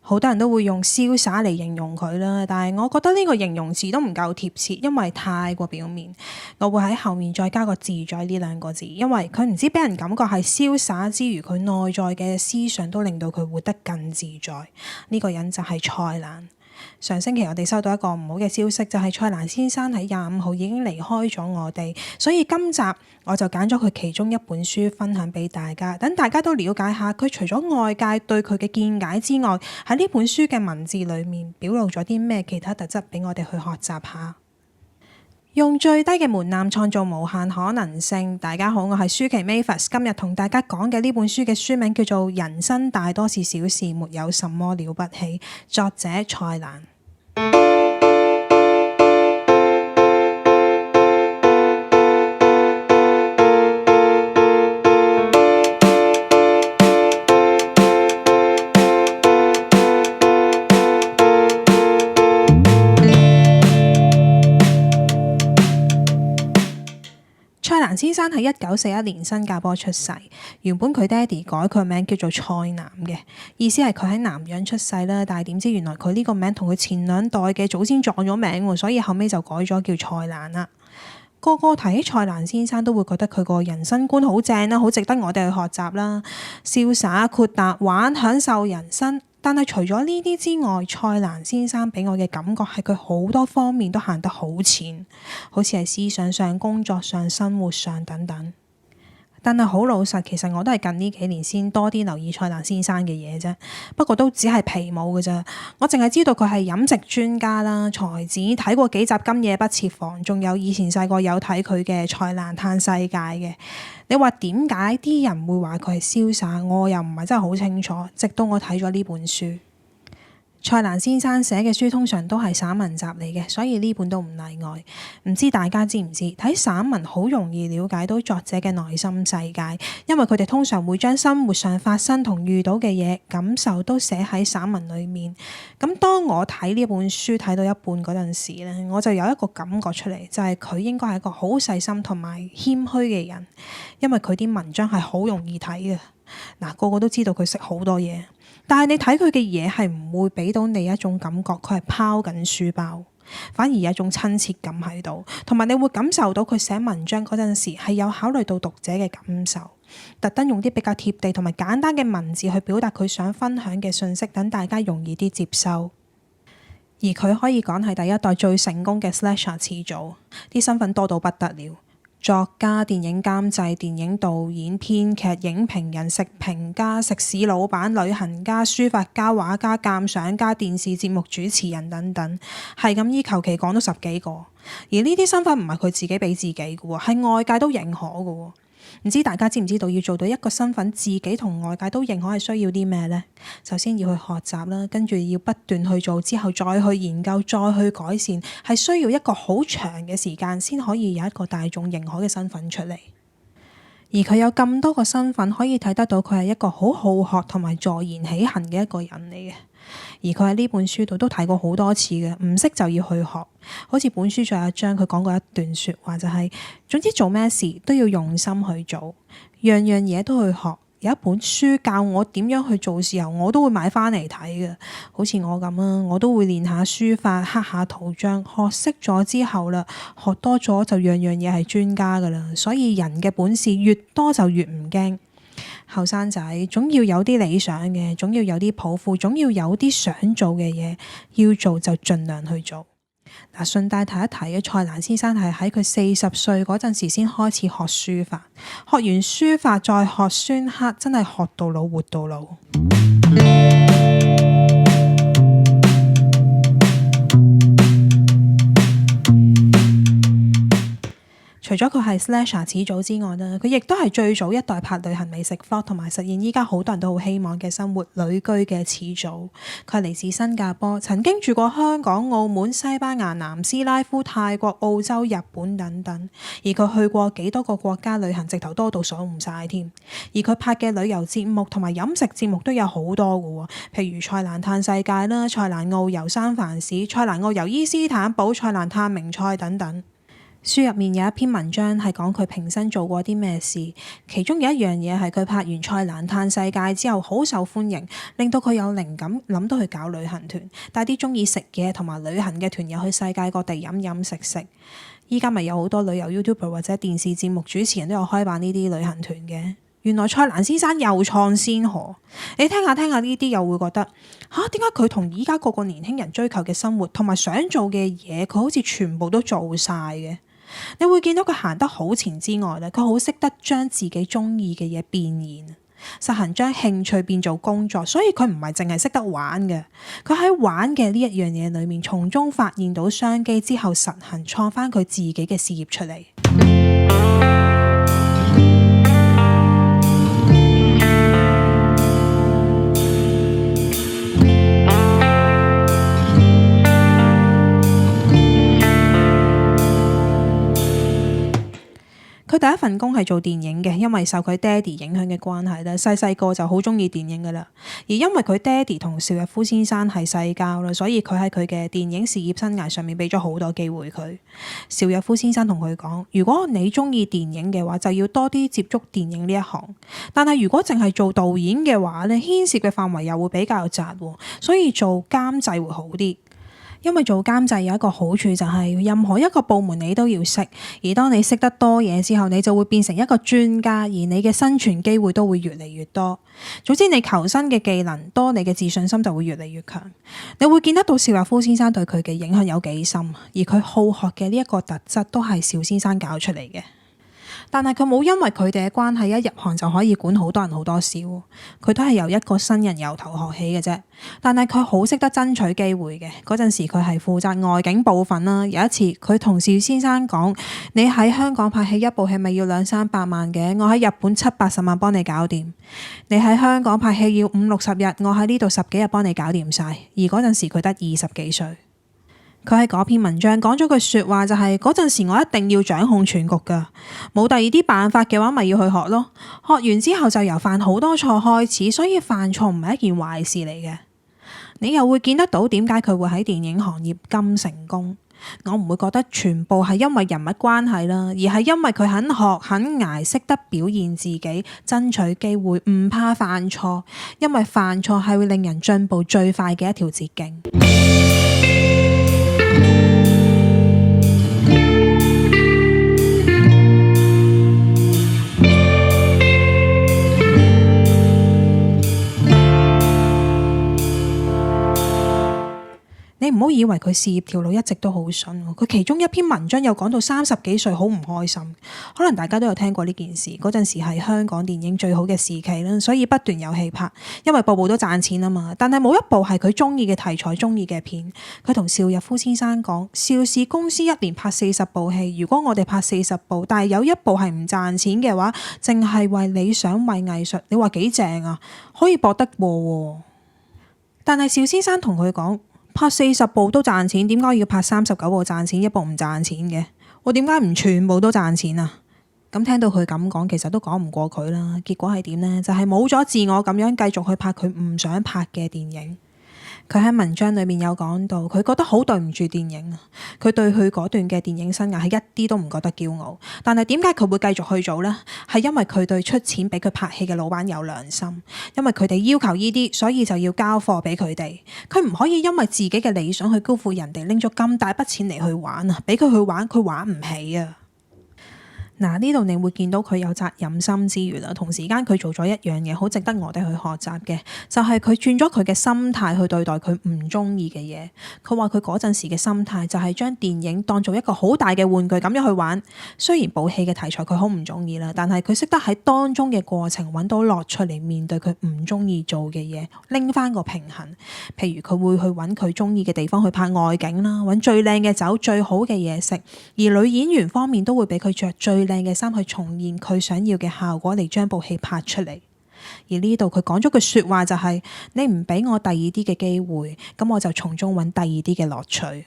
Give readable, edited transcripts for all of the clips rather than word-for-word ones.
好多人都會用瀟灑嚟形容佢啦，但係我覺得呢個形容詞都唔夠貼切，因為太過表面。我會喺後面再加個自在呢兩個字，因為佢唔知俾人感覺係瀟灑之餘，佢內在嘅思想都令到佢活得更自在。呢個人就係蔡瀾。上星期我哋收到一個唔好嘅消息，就係蔡瀾先生喺25號已經離開咗我哋，所以今集我就揀咗佢其中一本書分享俾大家，等大家都了解下佢除咗外界對佢嘅見解之外，喺呢本書嘅文字裡面表露咗啲咩其他特質俾我哋去學習下。用最低嘅門檻創造無限可能性。大家好，我係舒淇 Mavis， 今日同大家講嘅呢本書嘅書名叫做《人生大多是小事，沒有什麼了不起》，作者蔡瀾。蔡瀾先生喺1941年新加坡出世，原本佢爹哋改佢名叫做蔡南嘅，意思係佢喺南洋出世啦。但係點知原來佢呢個名同佢前兩代嘅祖先撞咗名喎，所以後尾就改咗叫蔡瀾啦。個個提起蔡瀾先生都會覺得佢個人生觀好正啦，好值得我哋去學習啦，瀟灑豁達玩享受人生。但係除咗呢啲之外，蔡瀾先生俾我嘅感覺係佢好多方面都行得好前，好似係思想上、工作上、生活上等等。但係好老實，其實我都係近呢幾年先多啲留意蔡瀾先生嘅嘢啫。不過都只係皮毛嘅啫。我淨係知道佢係飲食專家啦，才子，睇過幾集《今夜不設防》，仲有以前細個有睇佢嘅《蔡瀾嘆世界》嘅。你話點解啲人會話佢係瀟灑？我又唔係真係好清楚，直到我睇咗呢本書。蔡瀾先生寫嘅書通常都係散文集嚟嘅，所以呢本都唔例外。唔知大家知唔知睇散文好容易了解到作者嘅內心世界，因為佢哋通常會將生活上發生同遇到嘅嘢感受都寫喺散文裡面。咁當我睇呢本書睇到一半嗰陣時呢，我就有一個感覺出嚟，就係佢應該係一個好細心同埋謙虛嘅人，因為佢啲文章係好容易睇嘅。嗱，個個都知道佢識好多嘢。但係你睇佢嘅嘢係唔會俾到你一種感覺，佢係拋緊書包，反而有一種親切感喺度，同埋你會感受到佢寫文章嗰陣時係有考慮到讀者嘅感受，特登用啲比較貼地同埋簡單嘅文字去表達佢想分享嘅信息，等大家容易啲接收。而佢可以講係第一代最成功嘅 slasher 始祖，啲身份多到不得了。作家、電影監製、電影導演、編劇、影評人、食評家、食肆老闆、旅行家、書法家、畫家、鑑賞家、電視節目主持人等等，係咁依求其講都10幾個。而呢啲身份唔係佢自己俾自己嘅喎，係外界都認可嘅喎。唔知大家知唔知道要做到一個身份自己同外界都認可係需要啲咩呢？首先要去學習啦，跟住要不斷去做，之後再去研究，再去改善，係需要一個好長嘅時間先可以有一個大眾認可嘅身份出嚟。而佢有咁多個身份，可以睇得到佢係一個好好學同埋坐言起行嘅一個人嚟嘅。而佢喺呢本書度都睇過好多次嘅，唔識就要去學。好似本書仲有一章，佢講過一段説話，就係總之做咩事都要用心去做，樣樣嘢都去學。有一本書教我點樣去做時候，我都會買翻嚟睇嘅。好似我咁啊，我都會練下書法，刻下圖章，學識咗之後啦，學多咗就樣樣嘢係專家噶啦。所以人嘅本事越多就越唔驚。後生仔總要有啲理想嘅，總要有啲抱負，總要有啲想做嘅嘢，要做就盡量去做。嗱，順帶提一提嘅，蔡瀾先生係喺佢40歲嗰陣時先開始學書法，學完書法再學篆刻，真係學到老活到老。除咗佢係 slasher 始祖之外呢，佢亦都係最早一代拍旅行美食 vlog 同埋實現依家好多人都好希望嘅生活旅居嘅始祖。佢係嚟自新加坡，曾經住過香港、澳門、西班牙、南斯拉夫、泰國、澳洲、日本等等。而佢去過幾多個國家旅行，直頭多到數唔晒添。而佢拍嘅旅遊節目同埋飲食節目都有好多嘅喎，譬如蔡瀾嘆世界啦、蔡瀾澳遊三藩市、蔡瀾澳遊伊斯坦堡、蔡瀾嘆名菜等等。書入面有一篇文章係講佢平生做過啲咩事，其中有一樣嘢係佢拍完《賽蘭嘆世界》之後好受歡迎，令到佢有靈感諗到去搞旅行團，帶啲中意食嘢同埋旅行嘅團友去世界各地飲飲食食。依家咪有好多旅遊 YouTuber 或者電視節目主持人都有開辦呢啲旅行團嘅。原來蔡瀾先生又創先河，你聽下呢啲又會覺得點解佢同依家個個年輕人追求嘅生活同埋想做嘅嘢，佢好似全部都做晒嘅。你會見到佢行得好前之外咧，佢好識得將自己中意嘅嘢變現，實行將興趣變做工作，所以佢唔係淨係識得玩嘅，佢喺玩嘅呢一樣嘢裏面，從中發現到商機之後，實行創翻佢自己嘅事業出嚟。佢第一份工係做電影嘅，因為受佢爹哋影響嘅關係咧，細個就好中意電影噶啦。而因為佢爹哋同邵逸夫先生係世交啦，所以佢喺佢嘅電影事業生涯上面俾咗好多機會佢。邵逸夫先生同佢講：如果你中意電影嘅話，就要多啲接觸電影呢一行。但係如果淨係做導演嘅話咧，牽涉嘅範圍又會比較窄，所以做監製會好啲。因為做監製有一個好處就係任何一個部門你都要識，而當你識得多嘢之後，你就會變成一個專家，而你嘅生存機會都會越嚟越多。總之你求生嘅技能多，你嘅自信心就會越嚟越強。你會見得到邵逸夫先生對佢嘅影響有幾深，而佢好學嘅呢一個特質都係邵先生教出嚟嘅。但係佢冇因為佢哋嘅關係一入行就可以管好多人好多事，佢都係由一個新人由頭學起嘅啫。但係佢好識得爭取機會嘅。嗰陣時佢係負責外景部分啦。有一次佢同邵先生講：你喺香港拍戲一部戲咪要200-300萬嘅，我喺日本70-80萬幫你搞掂。你喺香港拍戲要50-60日，我喺呢度10幾日幫你搞掂晒。而嗰陣時佢得20幾歲。佢喺嗰篇文章講咗句說話，就係嗰陣時我一定要掌控全局㗎，冇第二啲辦法嘅話，咪要去學咯。學完之後就由犯好多錯開始，所以犯錯唔係一件壞事嚟嘅。你又會見得到點解佢會喺電影行業咁成功？我唔會覺得全部係因為人物關係啦，而係因為佢肯學肯捱，識得表現自己，爭取機會，唔怕犯錯。因為犯錯係會令人進步最快嘅一條捷徑。你唔好以為佢事業條路一直都好順，佢其中一篇文章又講到30幾歲好唔開心。可能大家都有聽過呢件事。嗰陣時係香港電影最好嘅時期啦，所以不斷有戲拍，因為部部都賺錢啊嘛。但係冇一部係佢中意嘅題材、中意嘅片。佢同邵逸夫先生講：邵氏公司一年拍40部戲，如果我哋拍40部，但係有一部係唔賺錢嘅話，淨係為理想、為藝術，你話幾正啊？可以搏得過喎。但係邵先生同佢講：拍40部都賺錢，點解要拍39部賺錢，一部唔賺錢嘅？我點解唔全部都賺錢啊？咁聽到佢咁講，其實都講唔過佢啦。結果係點呢？就係冇咗自我咁樣繼續去拍佢唔想拍嘅電影。佢喺文章裏面有講到，佢覺得好對唔住電影啊！佢對佢嗰段嘅電影生涯係一啲都唔覺得驕傲。但係點解佢會繼續去做呢？係因為佢對出錢俾佢拍戲嘅老闆有良心，因為佢哋要求呢啲，所以就要交貨俾佢哋。佢唔可以因為自己嘅理想去高估人哋拎咗咁大筆錢嚟去玩啊！俾佢去玩，佢玩唔起啊！嗱，呢度你會見到佢有責任心之餘啦，同時間佢做咗一樣嘢好值得我哋去學習嘅，就係佢轉咗佢嘅心態去對待佢唔中意嘅嘢。佢話佢嗰陣時嘅心態就係將電影當做一個好大嘅玩具咁樣去玩。雖然部戲嘅題材佢好唔中意啦，但係佢識得喺當中嘅過程揾到樂趣嚟面對佢唔中意做嘅嘢，拎翻個平衡。譬如佢會去揾佢中意嘅地方去拍外景啦，揾最靚嘅酒、最好嘅嘢食。而女演員方面都會俾佢着最靚嘅衫去重現佢想要嘅效果嚟將部戲拍出嚟。而呢度佢講咗句說話就係：你唔俾我第二啲嘅機會，咁我就從中揾第二啲嘅樂趣。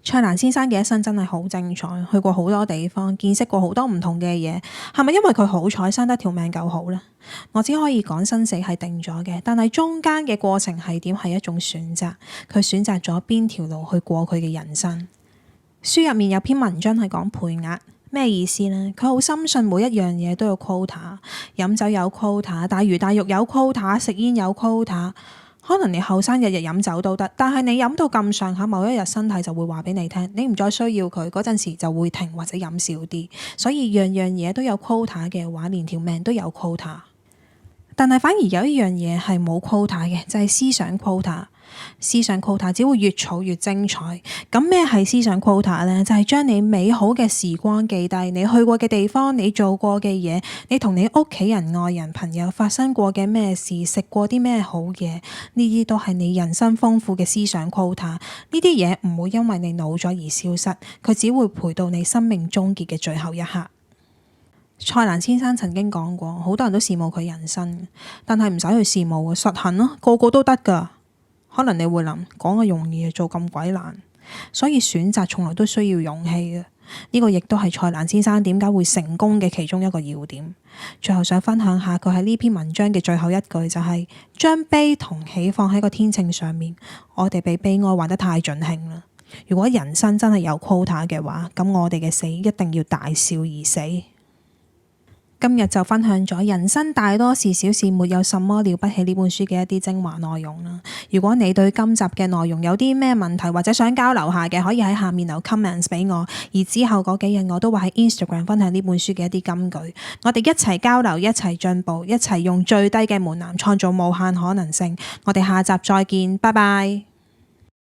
蔡瀾蘭先生嘅一生真係好精彩，去過好多地方，見識過好多唔同嘅嘢。係咪因為佢好彩生得條命夠好呢？我只可以講生死係定咗嘅，但係中間嘅過程係點係一種選擇。佢選擇咗邊條路去過佢嘅人生。書入面有篇文章係講配額，咩意思呢？佢好深信每一樣嘢都有 quota， 飲酒有 quota， 大魚大肉有 quota， 食煙有 quota。可能你後生日日飲酒都得，但係你飲到咁上下，某一日身體就會話俾你聽，你唔再需要佢嗰陣時就會停或者飲少啲。所以樣樣嘢都有 quota 嘅話，連條命都有 quota。但係反而有一樣嘢係冇 quota 嘅，就係思想 quota。思想 quota 只會越儲越精彩。咁咩係思想 quota 呢？就係將你美好嘅時光記低，你去過嘅地方，你做過嘅嘢，你同你屋企人、愛人、朋友發生過嘅咩事，食過啲咩好嘢，呢啲都係你人生豐富嘅思想 quota。呢啲嘢唔會因為你老咗而消失，佢只會陪到你生命終結嘅最後一刻。蔡瀾先生曾經講過，好多人都羨慕佢人生，但係唔使去羨慕啊，實行咯，個個都得㗎。可能你會諗，講嘅容易，做咁鬼難，所以選擇從來都需要勇氣嘅。呢個亦都係蔡瀾先生點解會成功嘅其中一個要點。最後想分享下佢喺呢篇文章嘅最後一句，就係將悲同喜放喺個天秤上面。我哋被悲哀玩得太盡興啦。如果人生真係有 quota 嘅話，咁我哋嘅死一定要大笑而死。今日就分享咗人生大多是小事，沒有什麼了不起呢本書嘅一啲精華內容啦。如果你對今集嘅內容有啲咩問題或者想交流下嘅，可以喺下面留 comments 俾我。而之後嗰幾日我都會喺 Instagram 分享呢本書嘅一啲金句。我哋一齊交流，一齊進步，一齊用最低嘅門檻創造無限可能性。我哋下集再見，拜拜。